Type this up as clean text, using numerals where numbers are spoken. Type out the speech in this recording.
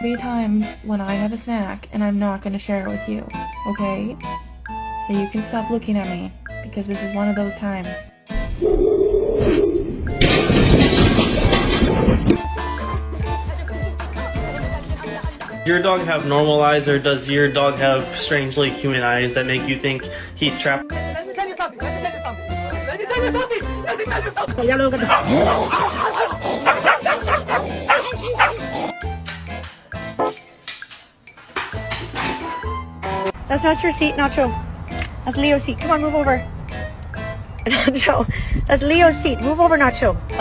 be times when I have a snack and I'm not gonna share it with you, okay? So you can stop looking at me, because this is one of those times. Your dog have normal eyes, or does your dog have strangely human eyes that make you think he's trapped? That's not your seat, Nacho. That's Leo's seat. Come on, move over. Nacho, that's Leo's seat. Move over, Nacho.